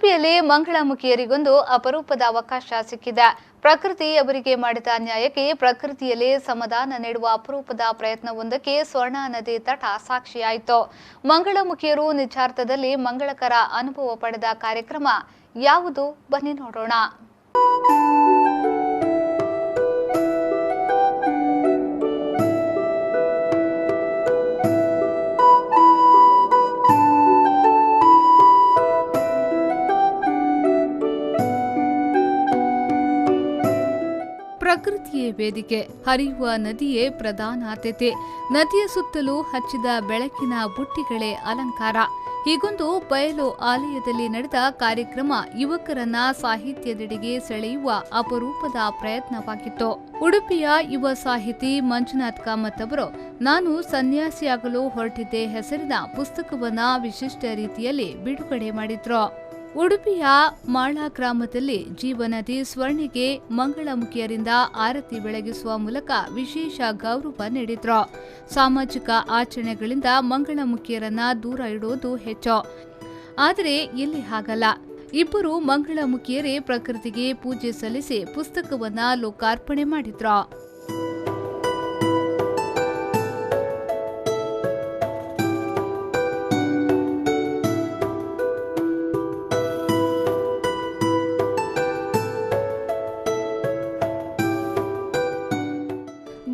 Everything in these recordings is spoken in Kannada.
ಉಡುಪಿಯಲ್ಲಿ ಮಂಗಳಮುಖಿಯರಿಗೊಂದು ಅಪರೂಪದ ಅವಕಾಶ ಸಿಕ್ಕಿದೆ. ಪ್ರಕೃತಿ ಅವರಿಗೆ ಮಾಡಿದ ನ್ಯಾಯಕ್ಕೆ ಪ್ರಕೃತಿಯಲ್ಲೇ ಸಮಾಧಾನ ನೀಡುವ ಅಪರೂಪದ ಪ್ರಯತ್ನವೊಂದಕ್ಕೆ ಸ್ವರ್ಣ ನದಿ ತಟ ಸಾಕ್ಷಿಯಾಯಿತು. ಮಂಗಳಮುಖಿಯರು ನಿಜಾರ್ಥದಲ್ಲಿ ಮಂಗಳಕರ ಅನುಭವ ಪಡೆದ ಕಾರ್ಯಕ್ರಮ ಯಾವುದು ಬನ್ನಿ ನೋಡೋಣ. ಪ್ರಕೃತಿಯೇ ವೇದಿಕೆ, ಹರಿಯುವ ನದಿಯೇ ಪ್ರಧಾನ ಆದ್ಯತೆ, ನದಿಯ ಸುತ್ತಲೂ ಹಚ್ಚಿದ ಬೆಳಕಿನ ಬುಟ್ಟಿಗಳೇ ಅಲಂಕಾರ. ಹೀಗೊಂದು ಬಯಲು ಆಲಯದಲ್ಲಿ ನಡೆದ ಕಾರ್ಯಕ್ರಮ ಯುವಕರನ್ನ ಸಾಹಿತ್ಯದೆಡೆಗೆ ಸೆಳೆಯುವ ಅಪರೂಪದ ಪ್ರಯತ್ನವಾಗಿತ್ತು. ಉಡುಪಿಯ ಯುವ ಸಾಹಿತಿ ಮಂಜುನಾಥ್ ಕಾಮತ್ ಅವರು ನಾನು ಸನ್ಯಾಸಿಯಾಗಲು ಹೊರಟಿದ್ದೆ ಹೆಸರಿನ ಪುಸ್ತಕವನ್ನ ವಿಶಿಷ್ಟ ರೀತಿಯಲ್ಲಿ ಬಿಡುಗಡೆ ಮಾಡಿದ್ರು. ಉಡುಪಿಯ ಮಾಳ ಗ್ರಾಮದಲ್ಲಿ ಜೀವನದಿ ಸ್ವರ್ಣಿಗೆ ಮಂಗಳಮುಖಿಯರಿಂದ ಆರತಿ ಬೆಳಗಿಸುವ ಮೂಲಕ ವಿಶೇಷ ಗೌರವ ನೀಡಿದ್ರು. ಸಾಮಾಜಿಕ ಆಚರಣೆಗಳಿಂದ ಮಂಗಳಮುಖಿಯರನ್ನ ದೂರ ಇಡುವುದು ಹೆಚ್ಚು. ಆದರೆ ಇಲ್ಲಿ ಹಾಗಲ್ಲ. ಇಬ್ಬರು ಮಂಗಳಮುಖಿಯರೇ ಪ್ರಕೃತಿಗೆ ಪೂಜೆ ಸಲ್ಲಿಸಿ ಪುಸ್ತಕವನ್ನ ಲೋಕಾರ್ಪಣೆ ಮಾಡಿದ್ರು.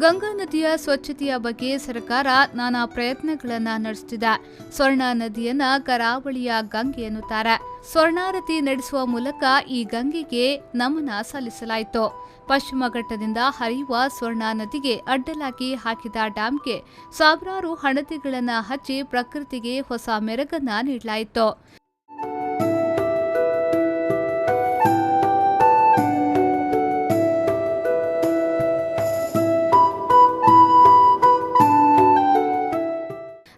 ಗಂಗಾ ನದಿಯ ಸ್ವಚ್ಛತೆಯ ಬಗ್ಗೆ ಸರ್ಕಾರ ನಾನಾ ಪ್ರಯತ್ನಗಳನ್ನ ನಡೆಸುತ್ತಿದೆ. ಸ್ವರ್ಣ ನದಿಯನ್ನ ಕರಾವಳಿಯ ಗಂಗೆ ಎನ್ನುತ್ತಾರೆ. ಸ್ವರ್ಣಾರತಿ ನಡೆಸುವ ಮೂಲಕ ಈ ಗಂಗೆಗೆ ನಮನ ಸಲ್ಲಿಸಲಾಯಿತು. ಪಶ್ಚಿಮ ಘಟ್ಟದಿಂದ ಹರಿಯುವ ಸ್ವರ್ಣ ನದಿಗೆ ಅಡ್ಡಲಾಗಿ ಹಾಕಿದ ಡ್ಯಾಂಗೆ ಸಾವಿರಾರು ಹಣತೆಗಳನ್ನ ಹಚ್ಚಿ ಪ್ರಕೃತಿಗೆ ಹೊಸ ಮೆರಗನ್ನ ನೀಡಲಾಯಿತು.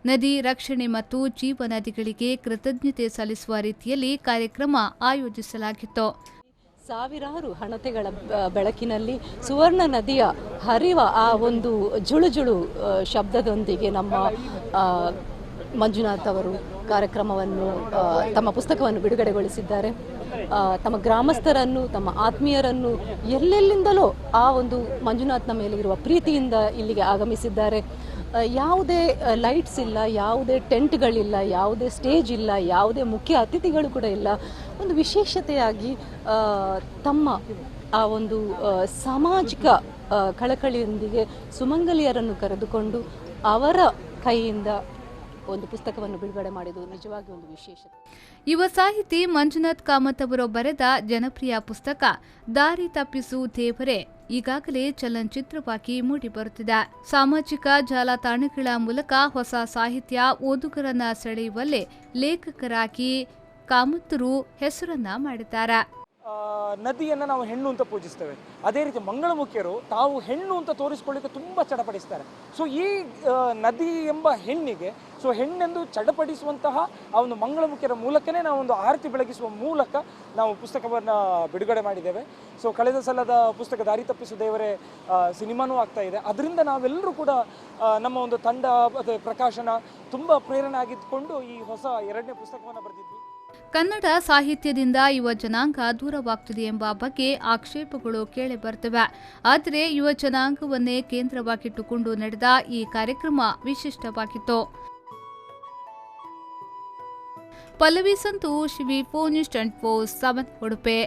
ನದಿ ರಕ್ಷಣೆ ಮತ್ತು ಜೀವ ನದಿಗಳಿಗೆ ಕೃತಜ್ಞತೆ ಸಲ್ಲಿಸುವ ರೀತಿಯಲ್ಲಿ ಕಾರ್ಯಕ್ರಮ ಆಯೋಜಿಸಲಾಗಿತ್ತು. ಸಾವಿರಾರು ಹಣತೆಗಳ ಬೆಳಕಿನಲ್ಲಿ ಸುವರ್ಣ ನದಿಯ ಹರಿವ ಆ ಒಂದು ಜುಳುಜುಳು ಶಬ್ದದೊಂದಿಗೆ ನಮ್ಮ ಮಂಜುನಾಥ್ ಅವರು ಕಾರ್ಯಕ್ರಮವನ್ನು ತಮ್ಮ ಪುಸ್ತಕವನ್ನು ಬಿಡುಗಡೆಗೊಳಿಸಿದ್ದಾರೆ. ತಮ್ಮ ಗ್ರಾಮಸ್ಥರನ್ನು, ತಮ್ಮ ಆತ್ಮೀಯರನ್ನು ಎಲ್ಲೆಲ್ಲಿಂದಲೋ ಆ ಒಂದು ಮಂಜುನಾಥ್ನ ಮೇಲೆ ಇರುವ ಪ್ರೀತಿಯಿಂದ ಇಲ್ಲಿಗೆ ಆಗಮಿಸಿದ್ದಾರೆ. ಯಾವುದೇ ಲೈಟ್ಸ್ ಇಲ್ಲ, ಯಾವುದೇ ಟೆಂಟ್ಗಳಿಲ್ಲ, ಯಾವುದೇ ಸ್ಟೇಜ್ ಇಲ್ಲ, ಯಾವುದೇ ಮುಖ್ಯ ಅತಿಥಿಗಳು ಕೂಡ ಇಲ್ಲ. ಒಂದು ವಿಶೇಷತೆಯಾಗಿ ತಮ್ಮ ಆ ಒಂದು ಸಾಮಾಜಿಕ ಕಳಕಳಿಯೊಂದಿಗೆ ಸುಮಂಗಲಿಯರನ್ನು ಕರೆದುಕೊಂಡು ಅವರ ಕೈಯಿಂದ ಒಂದು ಪುಸ್ತಕವನ್ನು ಬಿಡುಗಡೆ ಮಾಡಿದ್ದು ನಿಜವಾಗಿ ಒಂದು ವಿಶೇಷತೆ. ಯುವ ಸಾಹಿತಿ ಮಂಜುನಾಥ್ ಕಾಮತ್ ಅವರು ಬರೆದ ಜನಪ್ರಿಯ ಪುಸ್ತಕ ದಾರಿ ತಪ್ಪಿಸು ದೇವರೇ ಈಗಾಗಲೇ ಚಲನಚಿತ್ರವಾಗಿ ಮೂಡಿಬರುತ್ತಿದೆ. ಸಾಮಾಜಿಕ ಜಾಲತಾಣಗಳ ಮೂಲಕ ಹೊಸ ಸಾಹಿತ್ಯ ಓದುಗರನ್ನ ಸೆಳೆಯುವಲ್ಲಿ ಲೇಖಕರಾಗಿ ಕಾಮತ್ತರು ಹೆಸರನ್ನ ಮಾಡಿದ್ದಾರೆ. ನದಿಯನ್ನು ನಾವು ಹೆಣ್ಣು ಅಂತ ಪೂಜಿಸ್ತೇವೆ. ಅದೇ ರೀತಿ ಮಂಗಳಮುಖಿಯರು ತಾವು ಹೆಣ್ಣು ಅಂತ ತೋರಿಸ್ಕೊಳ್ಳಿಕ್ಕೆ ತುಂಬ ಚಡಪಡಿಸ್ತಾರೆ. ಸೊ ಈ ನದಿ ಎಂಬ ಹೆಣ್ಣಿಗೆ ಹೆಣ್ಣೆಂದು ಚಡಪಡಿಸುವಂತಹ ಆ ಒಂದು ಮಂಗಳಮುಖಿಯರ ಮೂಲಕನೇ ನಾವು ಒಂದು ಆರತಿ ಬೆಳಗಿಸುವ ಮೂಲಕ ನಾವು ಪುಸ್ತಕವನ್ನು ಬಿಡುಗಡೆ ಮಾಡಿದ್ದೇವೆ. ಕಳೆದ ಸಲದ ಪುಸ್ತಕ ದಾರಿ ತಪ್ಪಿಸು ದೇವರೇ ಸಿನಿಮಾನೂ ಆಗ್ತಾ ಇದೆ. ಅದರಿಂದ ನಾವೆಲ್ಲರೂ ಕೂಡ ನಮ್ಮ ಒಂದು ತಂಡ ಮತ್ತು ಪ್ರಕಾಶನ ತುಂಬ ಪ್ರೇರಣೆ ಆಗಿದ್ದುಕೊಂಡು ಈ ಹೊಸ 2ನೇ ಪುಸ್ತಕವನ್ನು ಬರೆದಿದ್ವಿ. ಕನ್ನಡ ಸಾಹಿತ್ಯದಿಂದ ಯುವ ಜನಾಂಗ ದೂರವಾಗ್ತಿದೆ ಎಂಬ ಬಗ್ಗೆ ಆಕ್ಷೇಪಗಳು ಕೇಳಿ ಬರ್ತವೆ. ಆದರೆ ಯುವ ಜನಾಂಗವನ್ನೇ ಕೇಂದ್ರವಾಗಿಟ್ಟುಕೊಂಡು ನಡೆದ ಈ ಕಾರ್ಯಕ್ರಮ ವಿಶಿಷ್ಟವಾಗಿತ್ತು. ಪಲ್ಲವಿ ಸಂತೋಷ್, ವಿ4 ನ್ಯೂಸ್ 24/7 ಉಡುಪಿ.